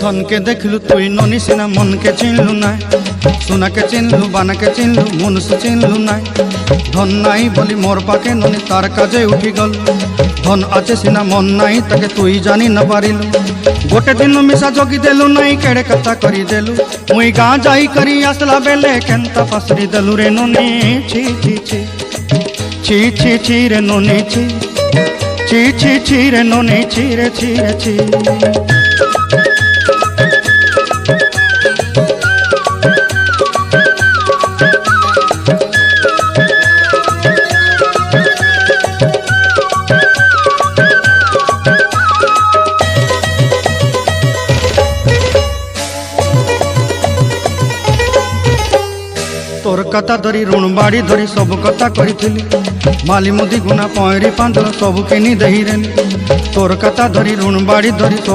धन के देखलु तुई ननी सिना मन के चिन्हलु ना सोना के चिन्हलु बाना के चिन्हलु मनुष्य चिन्हलु ना धन नाई बोली मोर पाके ननी तार काजे उठी गल धन आचे सिना मन नाई ताके तुई जानी न पारिलु गोटे दिन मिसा जोगी देलु नाई केड़े कथा करी देलु मुई गाँ जाई करी आसला बेले केंता पासरी देलु रे ननी छी छी छी छी छी छी रे ननी छी छी छी छी रे ननी छी रे छी रे छी तोर कथा धरी ऋण बाड़ी धरी सब कथा करी माली मुदी गुना पहरी पांदर सब किनी दही रे तोर कथा धरी ऋण बाड़ी धरी